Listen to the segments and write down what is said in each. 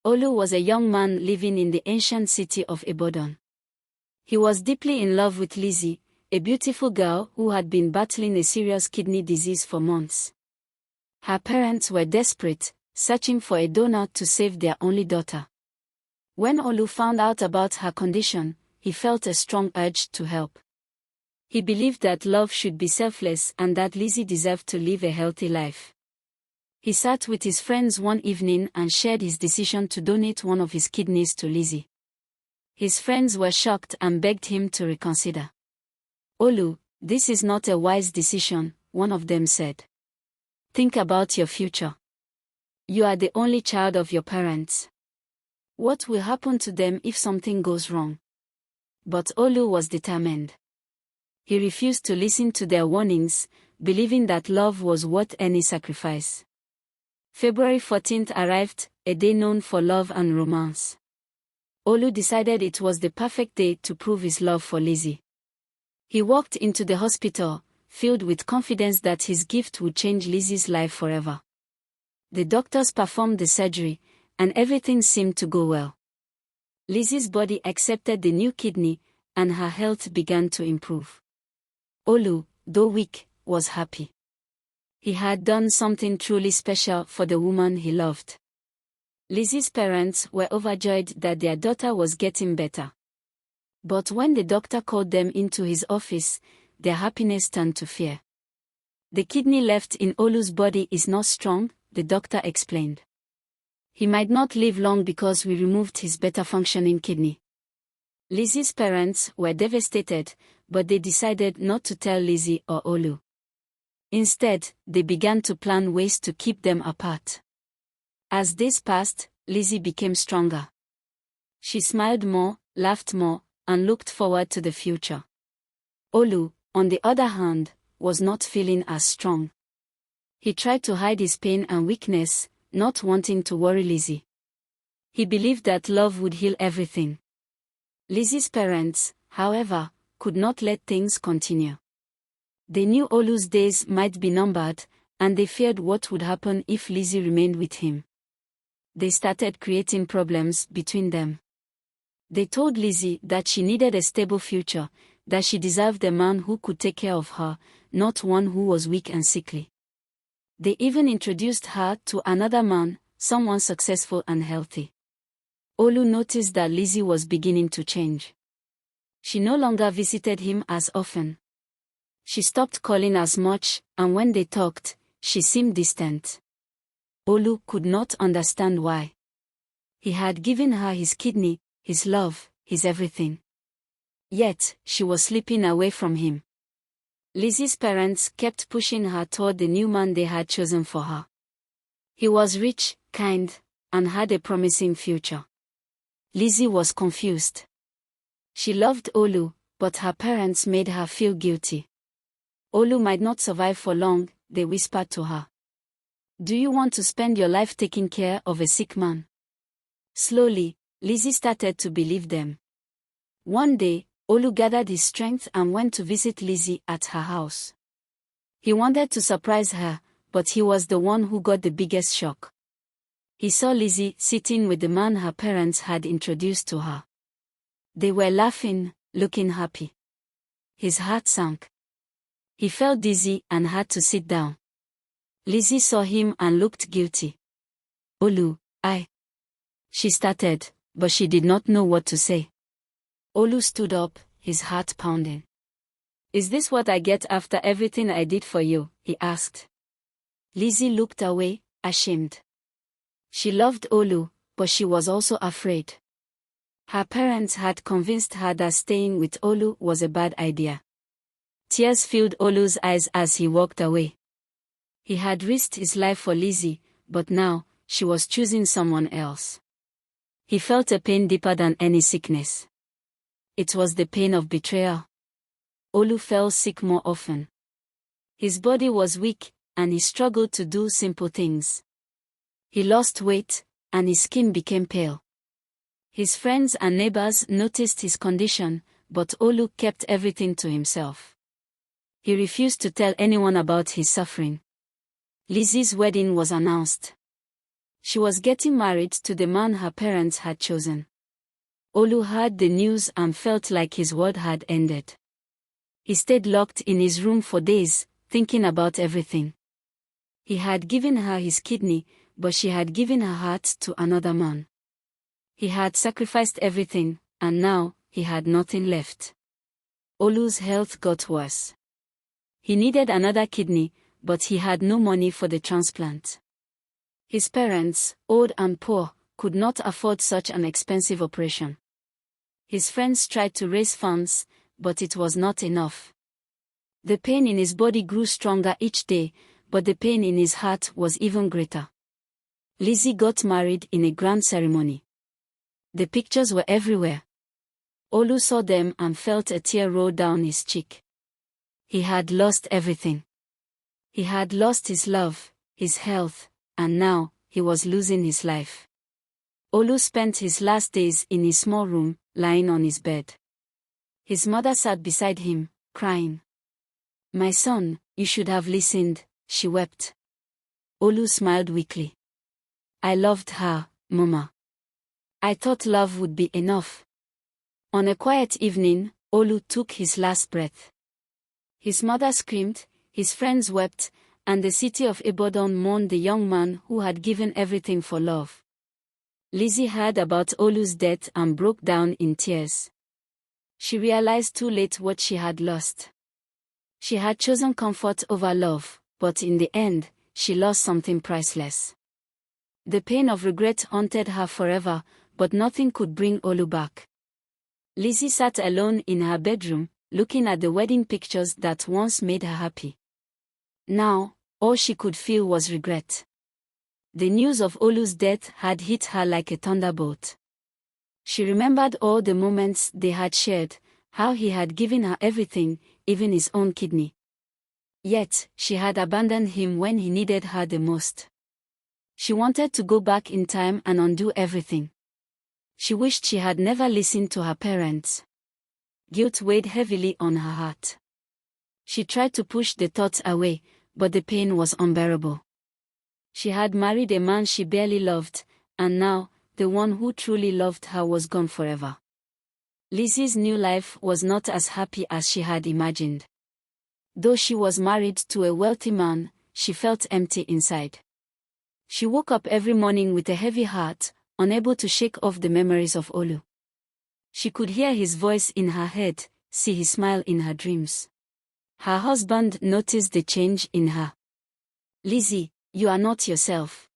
Olu was a young man living in the ancient city of Ibadan. He was deeply in love with Lizzie, a beautiful girl who had been battling a serious kidney disease for months. Her parents were desperate, searching for a donor to save their only daughter. When Olu found out about her condition, he felt a strong urge to help. He believed that love should be selfless and that Lizzie deserved to live a healthy life. He sat with his friends one evening and shared his decision to donate one of his kidneys to Lizzie. His friends were shocked and begged him to reconsider. "Olu, this is not a wise decision," one of them said. "Think about your future. You are the only child of your parents. What will happen to them if something goes wrong?" But Olu was determined. He refused to listen to their warnings, believing that love was worth any sacrifice. February 14th arrived, a day known for love and romance. Olu decided it was the perfect day to prove his love for Lizzie. He walked into the hospital, filled with confidence that his gift would change Lizzie's life forever. The doctors performed the surgery, and everything seemed to go well. Lizzie's body accepted the new kidney, and her health began to improve. Olu, though weak, was happy. He had done something truly special for the woman he loved. Lizzie's parents were overjoyed that their daughter was getting better. But when the doctor called them into his office, their happiness turned to fear. "The kidney left in Olu's body is not strong," the doctor explained. "He might not live long because we removed his better functioning kidney." Lizzie's parents were devastated, but they decided not to tell Lizzie or Olu. Instead, they began to plan ways to keep them apart. As days passed, Lizzie became stronger. She smiled more, laughed more, and looked forward to the future. Olu, on the other hand, was not feeling as strong. He tried to hide his pain and weakness, not wanting to worry Lizzie. He believed that love would heal everything. Lizzie's parents, however, could not let things continue. They knew Olu's days might be numbered, and they feared what would happen if Lizzie remained with him. They started creating problems between them. They told Lizzie that she needed a stable future, that she deserved a man who could take care of her, not one who was weak and sickly. They even introduced her to another man, someone successful and healthy. Olu noticed that Lizzie was beginning to change. She no longer visited him as often. She stopped calling as much, and when they talked, she seemed distant. Olu could not understand why. He had given her his kidney, his love, his everything. Yet, she was slipping away from him. Lizzie's parents kept pushing her toward the new man they had chosen for her. He was rich, kind, and had a promising future. Lizzie was confused. She loved Olu, but her parents made her feel guilty. "Olu might not survive for long," they whispered to her. "Do you want to spend your life taking care of a sick man?" Slowly, Lizzie started to believe them. One day, Olu gathered his strength and went to visit Lizzie at her house. He wanted to surprise her, but he was the one who got the biggest shock. He saw Lizzie sitting with the man her parents had introduced to her. They were laughing, looking happy. His heart sank. He felt dizzy and had to sit down. Lizzie saw him and looked guilty. "Olu, she started, but she did not know what to say. Olu stood up, his heart pounding. "Is this what I get after everything I did for you?" he asked. Lizzie looked away, ashamed. She loved Olu, but she was also afraid. Her parents had convinced her that staying with Olu was a bad idea. Tears filled Olu's eyes as he walked away. He had risked his life for Lizzie, but now, she was choosing someone else. He felt a pain deeper than any sickness. It was the pain of betrayal. Olu fell sick more often. His body was weak, and he struggled to do simple things. He lost weight, and his skin became pale. His friends and neighbors noticed his condition, but Olu kept everything to himself. He refused to tell anyone about his suffering. Lizzie's wedding was announced. She was getting married to the man her parents had chosen. Olu heard the news and felt like his world had ended. He stayed locked in his room for days, thinking about everything. He had given her his kidney, but she had given her heart to another man. He had sacrificed everything, and now, he had nothing left. Olu's health got worse. He needed another kidney, but he had no money for the transplant. His parents, old and poor, could not afford such an expensive operation. His friends tried to raise funds, but it was not enough. The pain in his body grew stronger each day, but the pain in his heart was even greater. Lizzie got married in a grand ceremony. The pictures were everywhere. Olu saw them and felt a tear roll down his cheek. He had lost everything. He had lost his love, his health, and now, he was losing his life. Olu spent his last days in his small room, lying on his bed. His mother sat beside him, crying. "My son, you should have listened," she wept. Olu smiled weakly. "I loved her, Mama. I thought love would be enough." On a quiet evening, Olu took his last breath. His mother screamed, his friends wept, and the city of Ibadan mourned the young man who had given everything for love. Lizzie heard about Olu's death and broke down in tears. She realized too late what she had lost. She had chosen comfort over love, but in the end, she lost something priceless. The pain of regret haunted her forever, but nothing could bring Olu back. Lizzie sat alone in her bedroom, looking at the wedding pictures that once made her happy. Now, all she could feel was regret. The news of Olu's death had hit her like a thunderbolt. She remembered all the moments they had shared, how he had given her everything, even his own kidney. Yet, she had abandoned him when he needed her the most. She wanted to go back in time and undo everything. She wished she had never listened to her parents. Guilt weighed heavily on her heart. She tried to push the thoughts away, but the pain was unbearable. She had married a man she barely loved, and now, the one who truly loved her was gone forever. Lizzie's new life was not as happy as she had imagined. Though she was married to a wealthy man, she felt empty inside. She woke up every morning with a heavy heart, unable to shake off the memories of Olu. She could hear his voice in her head, see his smile in her dreams. Her husband noticed the change in her. "Lizzie, you are not yourself."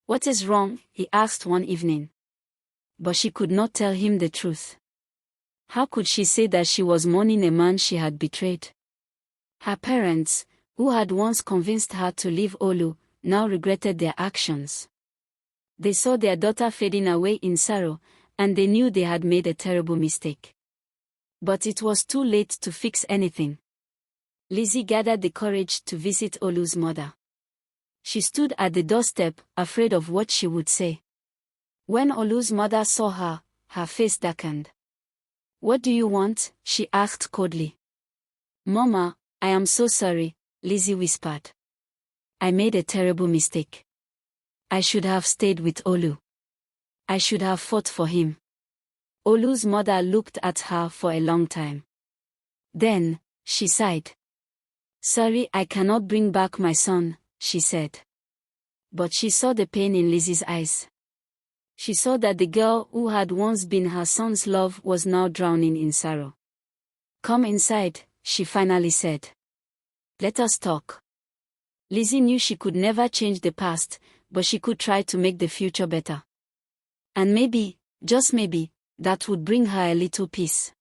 "What is wrong?" he asked one evening. But she could not tell him the truth. How could she say that she was mourning a man she had betrayed? Her parents, who had once convinced her to leave Olu, now regretted their actions. They saw their daughter fading away in sorrow, and they knew they had made a terrible mistake. But it was too late to fix anything. Lizzie gathered the courage to visit Olu's mother. She stood at the doorstep, afraid of what she would say. When Olu's mother saw her, her face darkened. "What do you want?" she asked coldly. "Mama, I am so sorry," Lizzie whispered. "I made a terrible mistake. I should have stayed with Olu. I should have fought for him." Olu's mother looked at her for a long time. Then, she sighed. "Sorry, I cannot bring back my son," she said. But she saw the pain in Lizzie's eyes. She saw that the girl who had once been her son's love was now drowning in sorrow. "Come inside," she finally said. "Let us talk." Lizzie knew she could never change the past, but she could try to make the future better. And maybe, just maybe, that would bring her a little peace.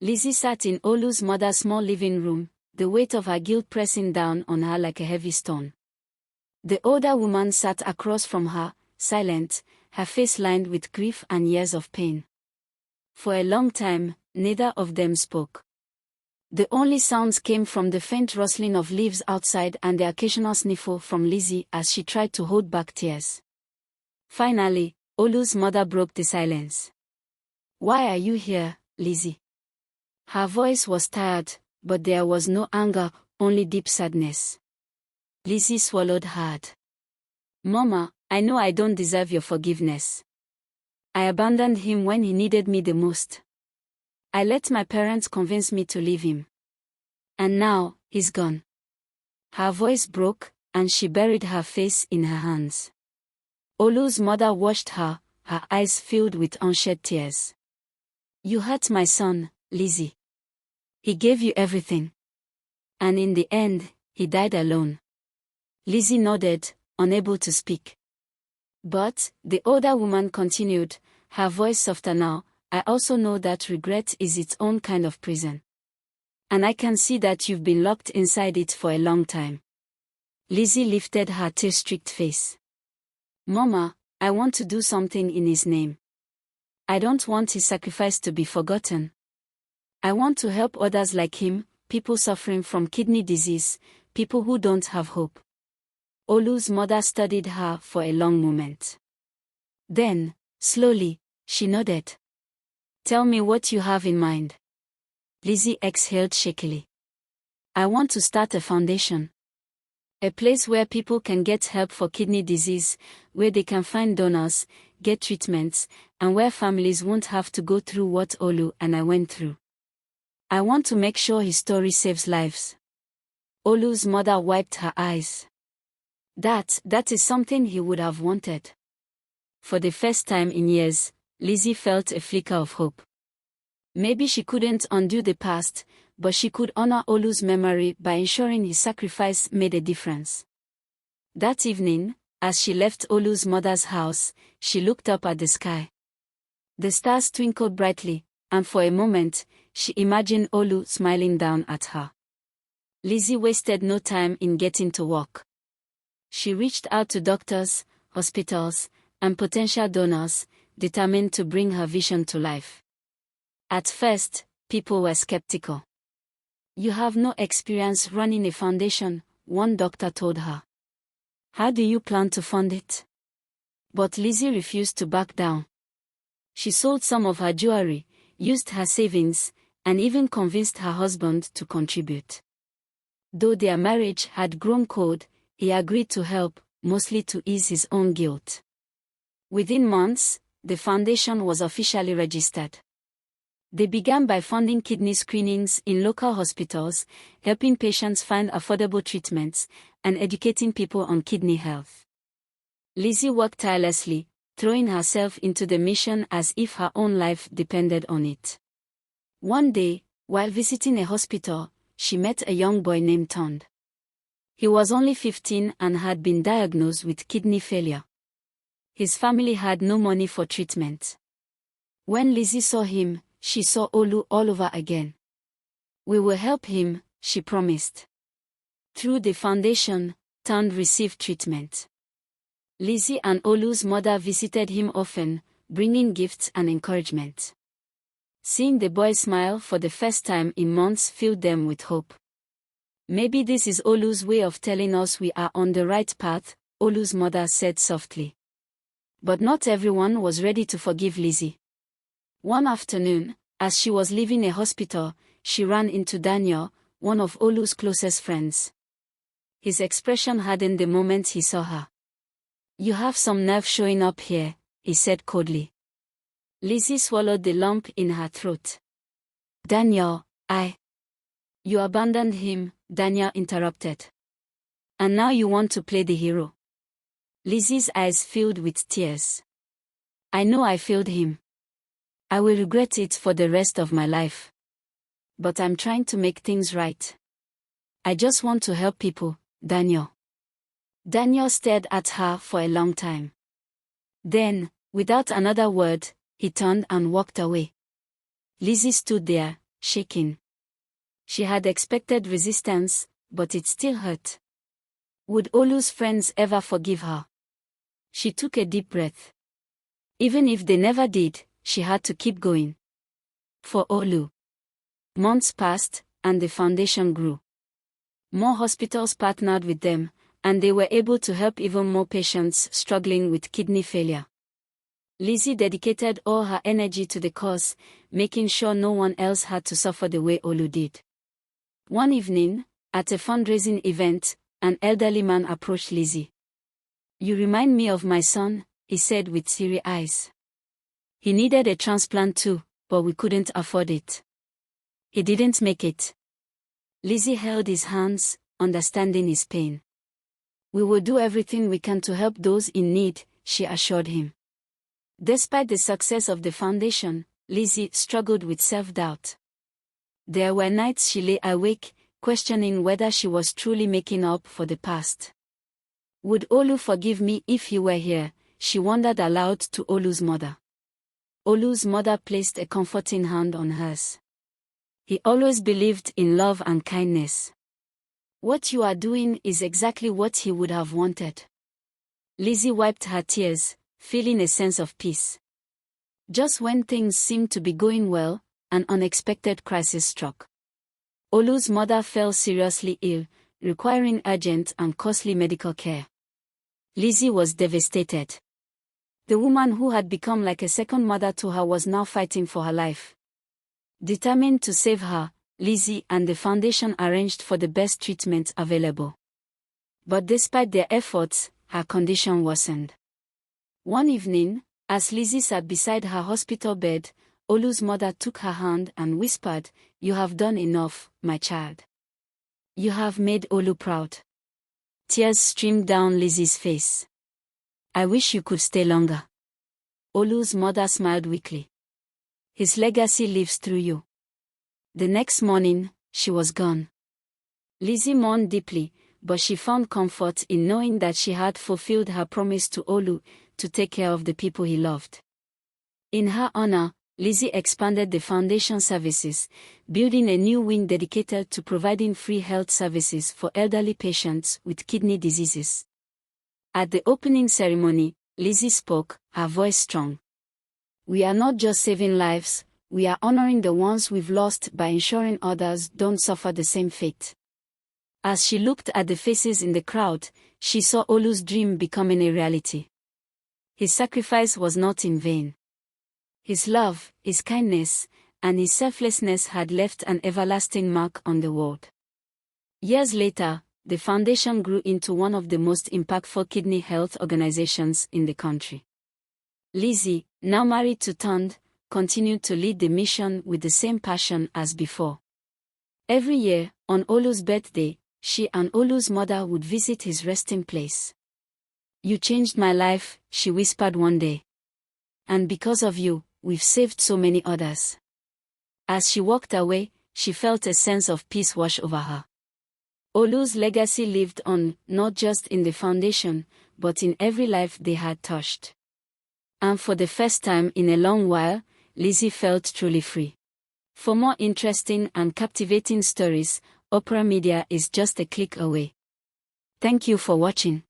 Lizzie sat in Olu's mother's small living room, the weight of her guilt pressing down on her like a heavy stone. The older woman sat across from her, silent, her face lined with grief and years of pain. For a long time, neither of them spoke. The only sounds came from the faint rustling of leaves outside and the occasional sniffle from Lizzie as she tried to hold back tears. Finally, Olu's mother broke the silence. "Why are you here, Lizzie?" Her voice was tired, but there was no anger, only deep sadness. Lizzie swallowed hard. "Mama, I know I don't deserve your forgiveness. I abandoned him when he needed me the most. I let my parents convince me to leave him. And now, he's gone. Her voice broke, and she buried her face in her hands. Olu's mother watched her eyes filled with unshed tears. You hurt my son, Lizzie. He gave you everything. And in the end, he died alone. Lizzie nodded, unable to speak. But, the older woman continued, her voice softer now, I also know that regret is its own kind of prison. And I can see that you've been locked inside it for a long time. Lizzie lifted her tear-streaked face. Mama, I want to do something in his name. I don't want his sacrifice to be forgotten. I want to help others like him, people suffering from kidney disease, people who don't have hope. Olu's mother studied her for a long moment. Then, slowly, she nodded. Tell me what you have in mind. Lizzie exhaled shakily. I want to start a foundation. A place where people can get help for kidney disease, where they can find donors, get treatments, and where families won't have to go through what Olu and I went through. I want to make sure his story saves lives. Olu's mother wiped her eyes. That is something he would have wanted. For the first time in years, Lizzie felt a flicker of hope. Maybe she couldn't undo the past, but she could honor Olu's memory by ensuring his sacrifice made a difference. That evening, as she left Olu's mother's house, she looked up at the sky. The stars twinkled brightly, and for a moment, she imagined Olu smiling down at her. Lizzie wasted no time in getting to work. She reached out to doctors, hospitals, and potential donors, determined to bring her vision to life. At first, people were skeptical. You have no experience running a foundation, one doctor told her. How do you plan to fund it? But Lizzie refused to back down. She sold some of her jewelry, used her savings, and even convinced her husband to contribute. Though their marriage had grown cold, he agreed to help, mostly to ease his own guilt. Within months, the foundation was officially registered. They began by funding kidney screenings in local hospitals, helping patients find affordable treatments, and educating people on kidney health. Lizzie worked tirelessly, throwing herself into the mission as if her own life depended on it. One day, while visiting a hospital, she met a young boy named Tond. He was only 15 and had been diagnosed with kidney failure. His family had no money for treatment. When Lizzie saw him, she saw Olu all over again. We will help him, she promised. Through the foundation, Tond received treatment. Lizzie and Olu's mother visited him often, bringing gifts and encouragement. Seeing the boy smile for the first time in months filled them with hope. Maybe this is Olu's way of telling us we are on the right path, Olu's mother said softly. But not everyone was ready to forgive Lizzie. One afternoon, as she was leaving a hospital, she ran into Daniel, one of Olu's closest friends. His expression hardened the moment he saw her. You have some nerve showing up here, he said coldly. Lizzie swallowed the lump in her throat. Daniel, You abandoned him, Daniel interrupted. And now you want to play the hero. Lizzie's eyes filled with tears. I know I failed him. I will regret it for the rest of my life. But I'm trying to make things right. I just want to help people, Daniel. Daniel stared at her for a long time. Then, without another word, he turned and walked away. Lizzie stood there, shaking. She had expected resistance, but it still hurt. Would Olu's friends ever forgive her? She took a deep breath. Even if they never did, she had to keep going. For Olu. Months passed, and the foundation grew. More hospitals partnered with them, and they were able to help even more patients struggling with kidney failure. Lizzie dedicated all her energy to the cause, making sure no one else had to suffer the way Olu did. One evening, at a fundraising event, an elderly man approached Lizzie. "You remind me of my son," he said with teary eyes. "He needed a transplant too, but we couldn't afford it. He didn't make it." Lizzie held his hands, understanding his pain. "We will do everything we can to help those in need," she assured him. Despite the success of the foundation, Lizzie struggled with self-doubt. There were nights she lay awake, questioning whether she was truly making up for the past. "Would Olu forgive me if he were here?" she wondered aloud to Olu's mother. Olu's mother placed a comforting hand on hers. "He always believed in love and kindness. What you are doing is exactly what he would have wanted." Lizzie wiped her tears, feeling a sense of peace. Just when things seemed to be going well, an unexpected crisis struck. Olu's mother fell seriously ill, requiring urgent and costly medical care. Lizzie was devastated. The woman who had become like a second mother to her was now fighting for her life. Determined to save her, Lizzie and the foundation arranged for the best treatment available. But despite their efforts, her condition worsened. One evening, as Lizzie sat beside her hospital bed, Olu's mother took her hand and whispered, "You have done enough, my child. You have made Olu proud." Tears streamed down Lizzie's face. "I wish you could stay longer." Olu's mother smiled weakly. "His legacy lives through you." The next morning, she was gone. Lizzie mourned deeply, but she found comfort in knowing that she had fulfilled her promise to Olu to take care of the people he loved. In her honor, Lizzie expanded the foundation services, building a new wing dedicated to providing free health services for elderly patients with kidney diseases. At the opening ceremony, Lizzie spoke, her voice strong. "We are not just saving lives, we are honoring the ones we've lost by ensuring others don't suffer the same fate." As she looked at the faces in the crowd, she saw Olu's dream becoming a reality. His sacrifice was not in vain. His love, his kindness, and his selflessness had left an everlasting mark on the world. Years later, the foundation grew into one of the most impactful kidney health organizations in the country. Lizzie, now married to Tund, continued to lead the mission with the same passion as before. Every year, on Olu's birthday, she and Olu's mother would visit his resting place. "You changed my life," she whispered one day. "And because of you, we've saved so many others." As she walked away, she felt a sense of peace wash over her. Olu's legacy lived on, not just in the foundation, but in every life they had touched. And for the first time in a long while, Lizzie felt truly free. For more interesting and captivating stories, Opera Media is just a click away. Thank you for watching.